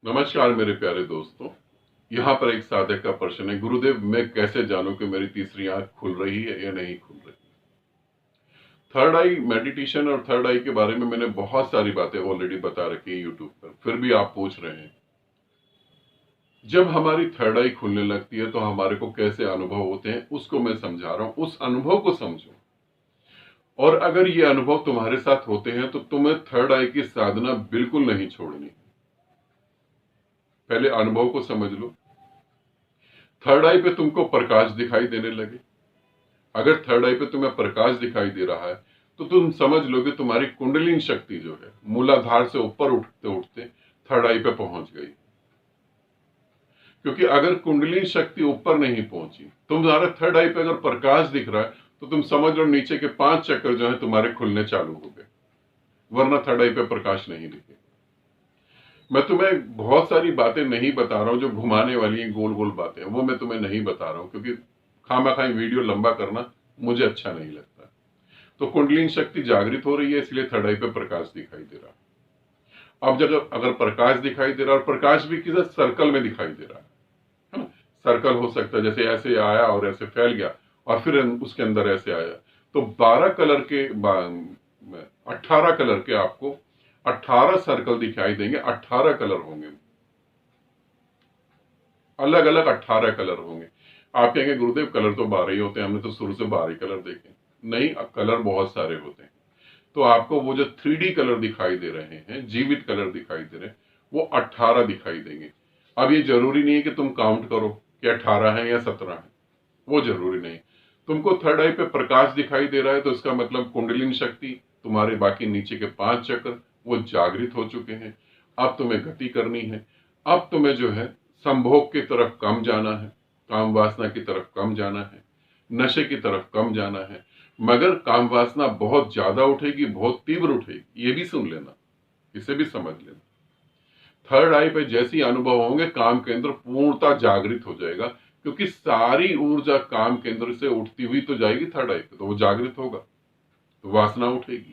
नमस्कार मेरे प्यारे दोस्तों। यहाँ पर एक साधक का प्रश्न है, गुरुदेव मैं कैसे जानूं कि मेरी तीसरी आंख खुल रही है या नहीं खुल रही। थर्ड आई मेडिटेशन और थर्ड आई के बारे में मैंने बहुत सारी बातें ऑलरेडी बता रखी है यूट्यूब पर, फिर भी आप पूछ रहे हैं। जब हमारी थर्ड आई खुलने लगती है तो हमारे को कैसे अनुभव होते हैं उसको मैं समझा रहा हूं, उस अनुभव को समझो। और अगर ये अनुभव तुम्हारे साथ होते हैं तो तुम्हें थर्ड आई की साधना बिल्कुल नहीं छोड़नी। पहले अनुभव को समझ लो। थर्ड आई पे तुमको प्रकाश दिखाई देने लगे। अगर थर्ड आई पे तुम्हें प्रकाश दिखाई दे रहा है तो तुम समझ लो कि तुम्हारी कुंडलिनी शक्ति जो है मूलाधार से ऊपर उठते उठते थर्ड आई पे पहुंच गई। क्योंकि अगर कुंडलिनी शक्ति ऊपर नहीं पहुंची, तुम्हारे थर्ड आई पे अगर प्रकाश दिख रहा है तो तुम समझ लो नीचे के 5 चक्र जो है तुम्हारे खुलने चालू हो गए, वरना थर्ड आई पे प्रकाश नहीं दिखे। मैं तुम्हें बहुत सारी बातें नहीं बता रहा हूं जो घुमाने वाली हैं, गोल गोल बातें, वो मैं तुम्हें नहीं बता रहा हूं क्योंकि खामखाई वीडियो लंबा करना मुझे अच्छा नहीं लगता। तो कुंडलिनी शक्ति जागृत हो रही है, इसलिए थर्ड आई पे प्रकाश दिखाई दे रहा है। अब जब अगर प्रकाश दिखाई दे रहा है और प्रकाश भी किसी सर्कल में दिखाई दे रहा है ना, सर्कल हो सकता है जैसे ऐसे आया और ऐसे फैल गया और फिर उसके अंदर ऐसे आया, तो 12 कलर के 18 कलर के आपको 18 सर्कल दिखाई देंगे। 18 कलर होंगे, अलग अलग 18 कलर होंगे। आप कहेंगे गुरुदेव कलर तो 12 ही होते हैं, हमने तो शुरू से 12 ही कलर देखे। नहीं, कलर बहुत सारे होते हैं। तो आपको वो जो 3D कलर दिखाई दे रहे हैं, जीवित कलर दिखाई दे रहे हैं, वो 18 दिखाई देंगे। अब ये जरूरी नहीं है कि तुम काउंट करो कि 18 है या 17 है, वो जरूरी नहीं। तुमको थर्ड आई पे प्रकाश दिखाई दे रहा है तो इसका मतलब कुंडलिनी शक्ति, तुम्हारे बाकी नीचे के 5 चक्र वो जागृत हो चुके हैं। अब तुम्हें गति करनी है। अब तुम्हें जो है संभोग की तरफ कम जाना है, काम वासना की तरफ कम जाना है, नशे की तरफ कम जाना है। मगर काम वासना बहुत ज्यादा उठेगी, बहुत तीव्र उठेगी, ये भी सुन लेना, इसे भी समझ लेना। थर्ड आई पे जैसी अनुभव होंगे काम केंद्र पूर्णता जागृत हो जाएगा, क्योंकि सारी ऊर्जा काम केंद्र से उठती हुई तो जाएगी थर्ड आई पे, तो वो जागृत होगा तो वासना उठेगी।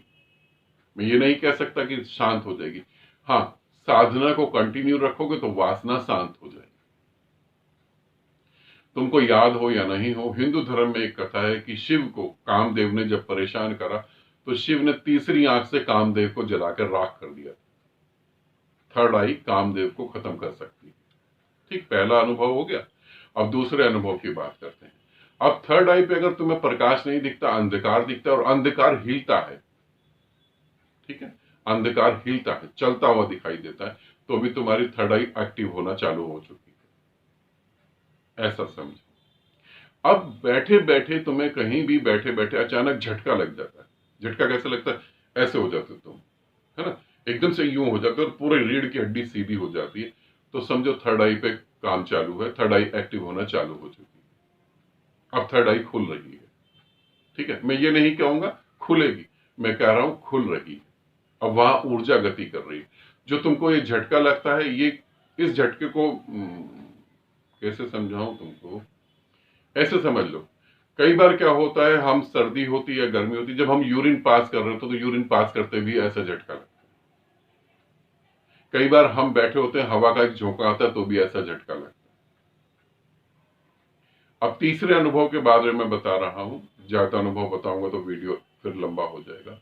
मैं ये नहीं कह सकता कि शांत हो जाएगी। हाँ, साधना को कंटिन्यू रखोगे तो वासना शांत हो जाएगी। तुमको याद हो या नहीं हो, हिंदू धर्म में एक कथा है कि शिव को कामदेव ने जब परेशान करा तो शिव ने तीसरी आंख से कामदेव को जलाकर राख कर दिया। थर्ड आई कामदेव को खत्म कर सकती है। ठीक, पहला अनुभव हो गया। अब दूसरे अनुभव की बात करते हैं। अब थर्ड आई पे अगर तुम्हें प्रकाश नहीं दिखता, अंधकार दिखता है और अंधकार हिलता है, ठीक है, अंधकार हिलता है, चलता हुआ दिखाई देता है, तो भी तुम्हारी थर्ड आई एक्टिव होना चालू हो चुकी है, ऐसा समझो। अब बैठे बैठे तुम्हें कहीं भी बैठे बैठे अचानक झटका लग जाता है। झटका कैसे लगता है? ऐसे हो जाते तुम, है ना, एकदम से यूं हो जाते और पूरे रीढ़ की हड्डी सीधी हो जाती है, तो समझो थर्ड आई पे काम चालू है, थर्ड आई एक्टिव होना चालू हो चुकी है। अब थर्ड आई खुल रही है। ठीक है, मैं ये नहीं कहूंगा खुलेगी, मैं कह रहा हूं खुल रही है। अब वहां ऊर्जा गति कर रही है। जो तुमको ये झटका लगता है, ये इस झटके को कैसे समझाऊं तुमको, ऐसे समझ लो। कई बार क्या होता है, हम सर्दी होती है, गर्मी होती है, जब हम यूरिन पास कर रहे होते तो यूरिन पास करते भी ऐसा झटका लगता है। कई बार हम बैठे होते हैं, हवा का एक झोंका आता है तो भी ऐसा झटका लगता है। अब तीसरे अनुभव के बारे में बता रहा हूं, ज्यादा अनुभव बताऊंगा तो वीडियो फिर लंबा हो जाएगा।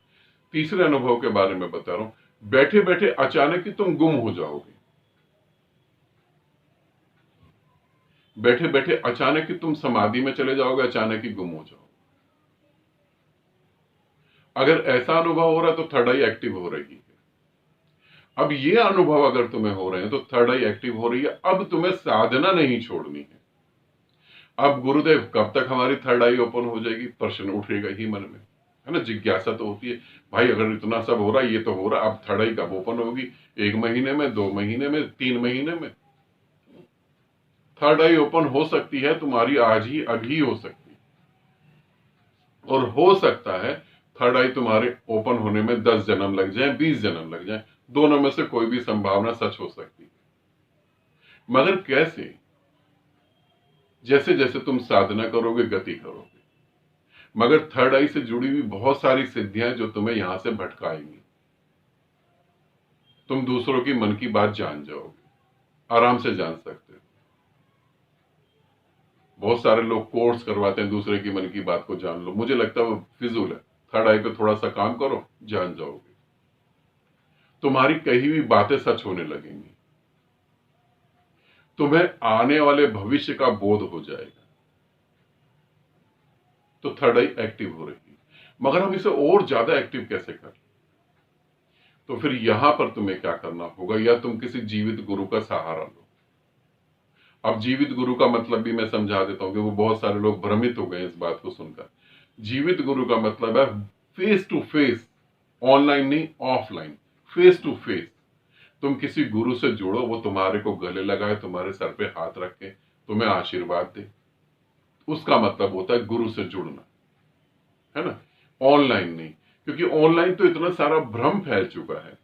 तीसरे अनुभव के बारे में बता रहा हूं। बैठे बैठे अचानक ही तुम गुम हो जाओगे। बैठे बैठे अचानक ही तुम समाधि में चले जाओगे, अचानक ही गुम हो जाओगे। अगर ऐसा अनुभव हो रहा है तो थर्ड आई एक्टिव हो रही है। अब ये अनुभव अगर तुम्हें हो रहे हैं तो थर्ड आई एक्टिव हो रही है। अब तुम्हें साधना नहीं छोड़नी है। अब गुरुदेव कब तक हमारी थर्ड आई ओपन हो जाएगी, प्रश्न उठेगा ही मन में, है ना, जिज्ञासा तो होती है। भाई अगर इतना सब हो रहा है, ये तो हो रहा, अब थर्ड आई कब ओपन होगी? 1 महीने में, 2 महीने में, 3 महीने में? थर्ड आई ओपन हो सकती है तुम्हारी आज ही, अभी हो सकती है। और हो सकता है थर्ड आई तुम्हारे ओपन होने में 10 जन्म लग जाए, 20 जन्म लग जाए, दोनों में से कोई भी संभावना सच हो सकती है। मगर कैसे? जैसे जैसे तुम साधना करोगे, गति करोगे। मगर थर्ड आई से जुड़ी हुई बहुत सारी सिद्धियां जो तुम्हें यहां से भटकाएंगी। तुम दूसरों की मन की बात जान जाओगे। आराम से जान सकते हो। बहुत सारे लोग कोर्स करवाते हैं दूसरे की मन की बात को जान लो, मुझे लगता है वो फिजूल है। थर्ड आई पे थोड़ा सा काम करो, जान जाओगे, तुम्हारी कही हुई बातें सच होने लगेंगी, तुम्हें आने वाले भविष्य का बोध हो जाएगा। तो थर्ड आई एक्टिव हो रही है, मगर हम इसे और ज्यादा एक्टिव कैसे करें? तो फिर यहां पर तुम्हें क्या करना होगा, या तुम किसी जीवित गुरु का सहारा लो। अब जीवित गुरु का मतलब भी मैं समझा देता हूं कि वो बहुत सारे लोग भ्रमित हो गए इस बात को सुनकर। जीवित गुरु का मतलब है फेस टू फेस, ऑनलाइन नहीं, ऑफलाइन, फेस टू फेस। तुम किसी गुरु से जुड़ो, वो तुम्हारे को गले लगाए, तुम्हारे सर पे हाथ रखे, तुम्हें आशीर्वाद दे, उसका मतलब होता है गुरु से जुड़ना, है ना? ऑनलाइन नहीं, क्योंकि ऑनलाइन तो इतना सारा भ्रम फैल चुका है।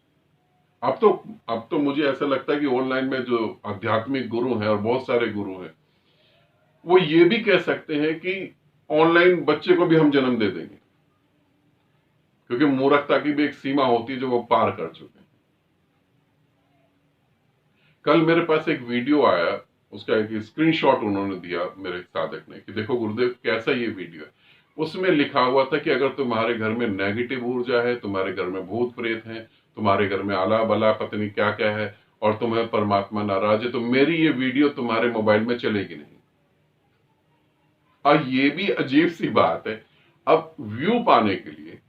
अब तो मुझे ऐसा लगता है कि ऑनलाइन में जो आध्यात्मिक गुरु हैं, और बहुत सारे गुरु हैं, वो ये भी कह सकते हैं कि ऑनलाइन बच्चे को भी हम जन्म दे देंगे, क्योंकि मूर्खता की भी एक सीमा होती है जो वो पार कर चुके हैं। कल मेरे पास एक वीडियो आया, उसका एक स्क्रीनशॉट उन्होंने दिया मेरे साधक ने कि देखो गुरुदेव कैसा ये वीडियो है। उसमें लिखा हुआ था कि अगर तुम्हारे घर में नेगेटिव ऊर्जा है, तुम्हारे घर में भूत प्रेत हैं, तुम्हारे घर में आला बला पता नहीं क्या क्या है, और तुम्हें परमात्मा नाराज है, तो मेरी ये वीडियो तुम्हारे मोबाइल में चलेगी नहीं। और ये भी अजीब सी बात है, अब व्यू पाने के लिए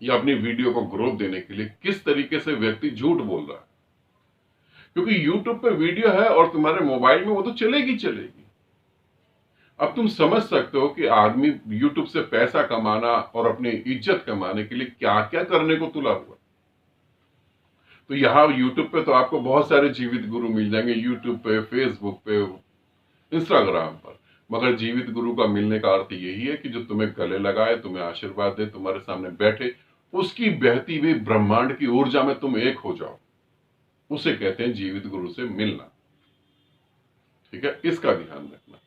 या अपनी वीडियो को ग्रोथ देने के लिए किस तरीके से व्यक्ति झूठ बोल रहा है, क्योंकि यूट्यूब पे वीडियो है और तुम्हारे मोबाइल में वो तो चलेगी चलेगी। अब तुम समझ सकते हो कि आदमी यूट्यूब से पैसा कमाना और अपनी इज्जत कमाने के लिए क्या क्या करने को तुला हुआ। तो यहाँ यूट्यूब पे तो आपको बहुत सारे जीवित गुरु मिल जाएंगे, यूट्यूब पे, फेसबुक पे, इंस्टाग्राम पर, मगर जीवित गुरु का मिलने का अर्थ यही है कि जो तुम्हें गले लगाए, तुम्हें आशीर्वाद दे, तुम्हारे सामने बैठे, उसकी बहती हुई ब्रह्मांड की ऊर्जा में तुम एक हो जाओ, उसे कहते हैं जीवित गुरु से मिलना। ठीक है, इसका ध्यान रखना।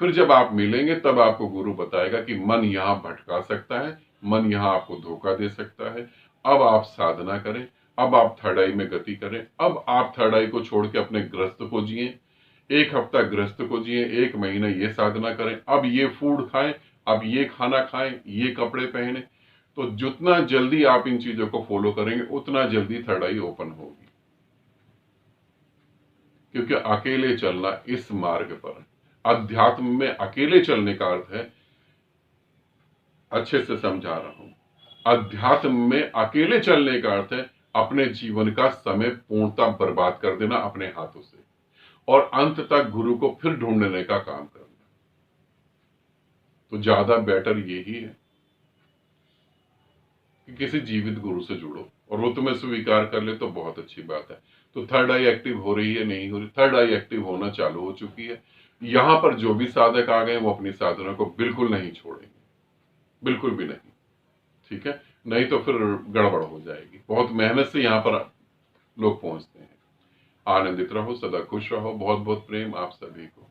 फिर जब आप मिलेंगे तब आपको गुरु बताएगा कि मन यहां भटका सकता है, मन यहां आपको धोखा दे सकता है, अब आप साधना करें, अब आप थर्ड आई में गति करें, अब आप थर्ड आई को छोड़ के अपने ग्रस्त को जिए, एक हफ्ता ग्रस्त को जिए, एक महीना ये साधना करें, अब ये फूड खाएं, अब ये खाना खाएं, ये कपड़े पहने। तो जितना जल्दी आप इन चीजों को फॉलो करेंगे उतना जल्दी थर्ड आई ओपन होगी, क्योंकि अकेले चलना इस मार्ग पर, अध्यात्म में अकेले चलने का अर्थ है, अच्छे से समझा रहा हूं, अध्यात्म में अकेले चलने का अर्थ है अपने जीवन का समय पूर्णतः बर्बाद कर देना अपने हाथों से, और अंत तक गुरु को फिर ढूंढने का काम करना। तो ज्यादा बेटर यही है कि किसी जीवित गुरु से जुड़ो, और वो तुम्हें स्वीकार कर ले तो बहुत अच्छी बात है। तो थर्ड आई एक्टिव हो रही है, नहीं हो रही? थर्ड आई एक्टिव होना चालू हो चुकी है। यहां पर जो भी साधक आ गए वो अपनी साधना को बिल्कुल नहीं छोड़ेंगे, बिल्कुल भी नहीं। ठीक है, नहीं तो फिर गड़बड़ हो जाएगी। बहुत मेहनत से यहां पर लोग पहुंचते हैं। आनंदित रहो, सदा खुश रहो। बहुत बहुत प्रेम आप सभी को।